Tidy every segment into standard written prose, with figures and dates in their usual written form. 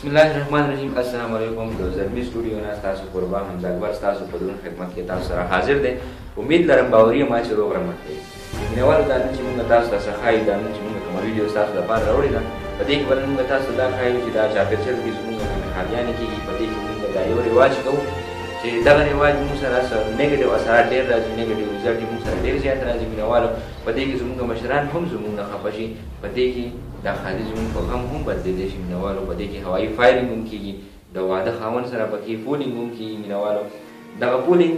बिस्मिल्लाहिर्रहमानिर्रहीम अस्सलाम वालेकुम दोस्तों स्टूडियो ना तासु कुर्बान हमजा अकबर तासु पदुन खिदमत के तासु सरा हाजिर दे उम्मीद लरम बावरी मा चलो रहमत दे नेवाल दान چې موږ تاسو ته ښایي دا چې موږ کوم ویډیو تاسو لپاره راوړی دا په دې کې ولې موږ تاسو ته دا ښایو چې دا چاپېریال کې موږ حالیان کېږي په دې کې موږ دا یو رواج کوو چې دا رواج موږ سره نیگیټیو اثرات ډېر راځي نیگیټیو رزلټ موږ سره ډېر زیات راځي مینوالو په دې کې زموږ مشران هم زموږ نه خفه شي په دې کې دا خالي زموږ په غم هم بدلېدی شي مینوالو په دې کې هوایي فایرینګ هم کېږي د واده خاوند سره پکې پولینګ هم کېږي مینوالو دغه پولینګ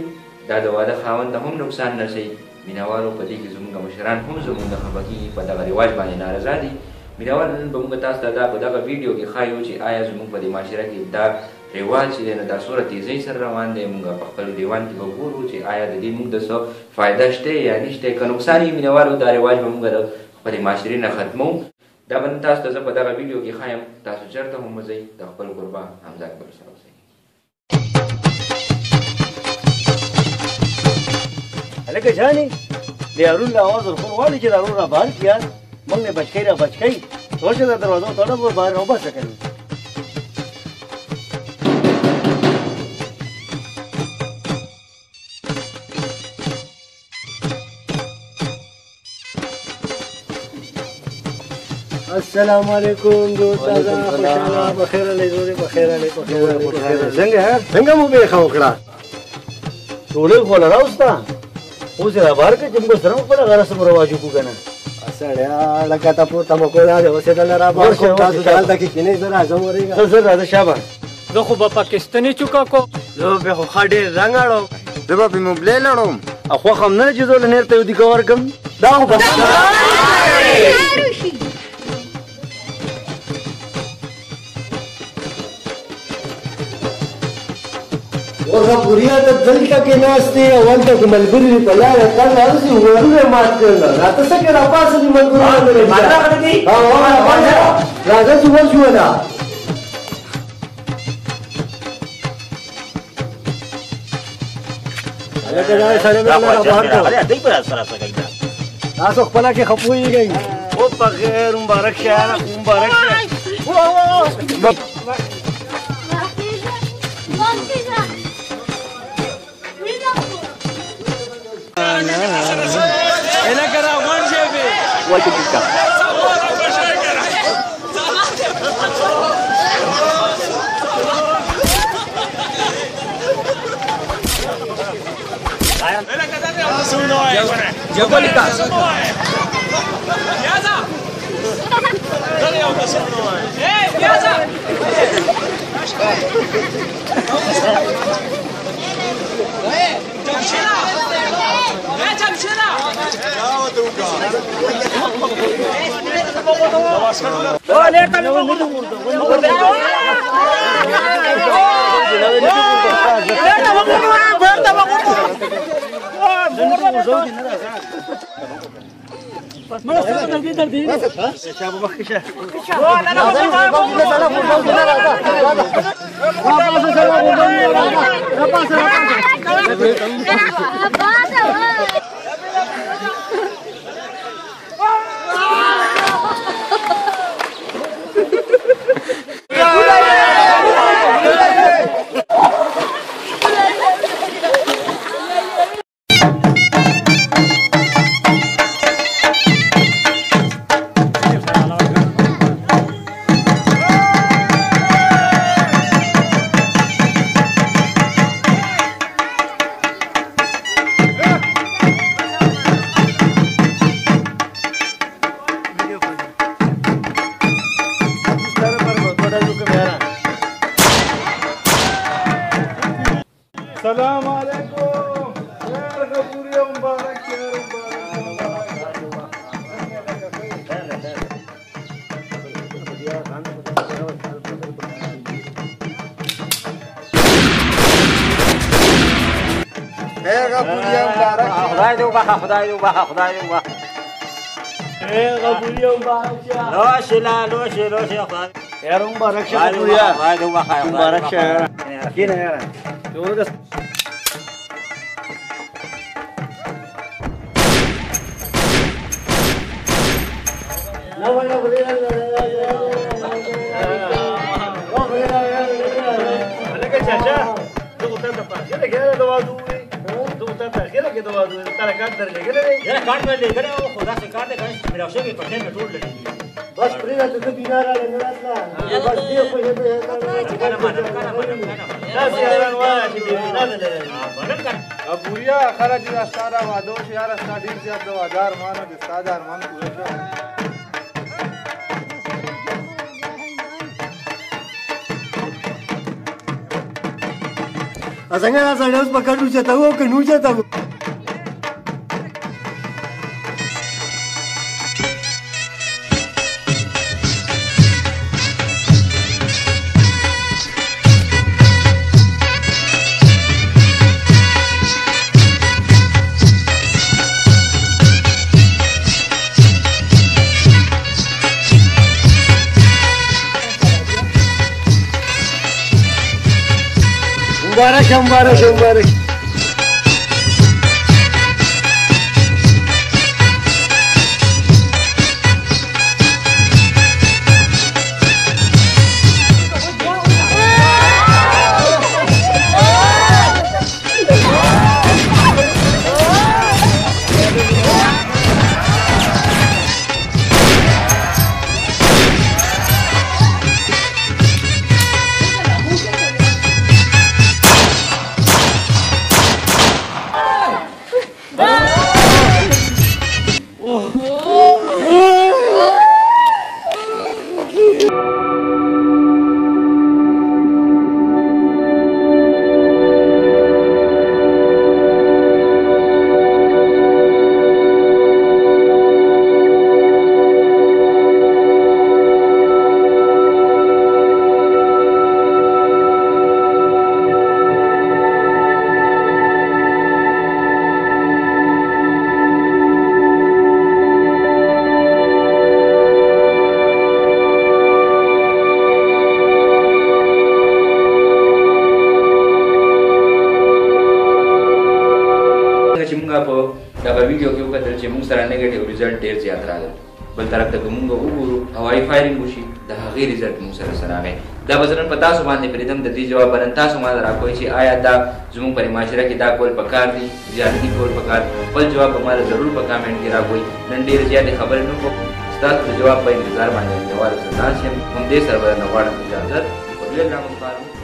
دا د واده خاوند ته هم نقصان نه رسوي مینوالو په دې کې زموږ مشران هم زموږ نه خفه کېږي په دغه رواج باندې نارضا دي مینوال نن به موږ تاسو ته دا په دغه ویډیو کې ښایو چې آیا زموږ په دې معاشره کې دا رواج چې دی نو دا څومره تیزۍ سره روان دی موږ په خپل دیوان کې به ګورو چې آیا د دې موږ د څه فایده شته یا نشته که نقصان یې مینوالو دا رواج به موږ د خپلې معاشرې نه ختموو دا به تاسو ته زه په دغه ویډیو کې ښایم تاسو چېرته هم وځئ د خپل کوربه حمزه اکبر سره اوسئ هلکه جانې د هارون له اواز ورخون غواړي چې د هارون را بهر کړي موږ نه بچ کوي را بچ کوي ورشه د دروازه وتړه به بهر راوباسه کوي السلام علیکم دوستان خوشاله بخیر علی زوری بخیر علی څنګه مو به خو کړه ټولې خو لراوستا اوس را بار کې چې موږ سره په غره سم رواجو کو کنه اسړیا لکه تاسو ته مو کوله اوسه د لرا بار کو تاسو دلته کې کینې زرا اعظم ورېګا زه راځه شابه زه خو په پاکستاني چوکا کو زه به خو خاډې رنگاړو زه به مو بلې لړم اخو خم نه چې زول نه ته ودی کور کم دا خو ورغه پوریا ته دلته کې ناشته اول ته ملګری په لار ته راځي ورونه مات کړل راته څنګه را پاسه دي ملګری ما راغلی راځه چې ورشو ولا هغه دا سره نه بهر ته دې پر سره څنګه تاسو خپل کې خپويږئ او په غیر مبارک شه مبارک شه انا كره وان جيبي والد بيكا جبل كاس يازا دغه یو کس نو اے یازا جمشينا يا جمشينا يا ودوكا السلام علیکم خیر غفوری مبارک خیر خدای دې وبخه خدای دې وبخه خدای دې وبخه خیر غفوری مبارک لوشه خدای خیر مبارک شه خدای دې وبخه مبارک شه کینه یاره ورګه No, bueno, زه خو تا ته په اخره کې دوا دوی زه خو تا ته اخره کې دوا دوی تا کارت درلېږلی دی یاره کارت مې لېږلی و خو داسې کار دی که نه چې مې راوشوي په ټایم مې ټول لګېږي بس پرېږده ته بیا راغلی نه راتله بس دې خو کنه منم داسې حیران وایه چې بېګناه نه لري منم کنه ابوریا خره چې دا ستا دا واده وشو یاره ستا ډېر زیات د واده ارمان و چې ستا د ارمان پوره شو څنګه دا سړی اوس په کټ اوچته و که نه اوچته و مبارک مبارک مبارک دا ویډیو کې وکړل چې موږ سره نیگیټیو ریزلټ ډیر زیات راغلی بل طرف ته موږ وګورو هوایي فایرینګ وشي د هغې ریزلټ موږ سره راغی دا به زه نن په تاسو باندې پرېږدم د دې جواب به نن تاسو ماته راکوئ چې آیا دا زموږ په معاشره کې دا کول پکار دي زیاتې کول پکار بل جواب به ماته ضرور په کامنټ کې راکوئ نن ډېرې زیاتې خبرې نه کوم ستاسو د جواب په انتظار باندې انتظار اوسه ناست یم همدې سره به درنه غواړم اجازت په ډېر نامسپارم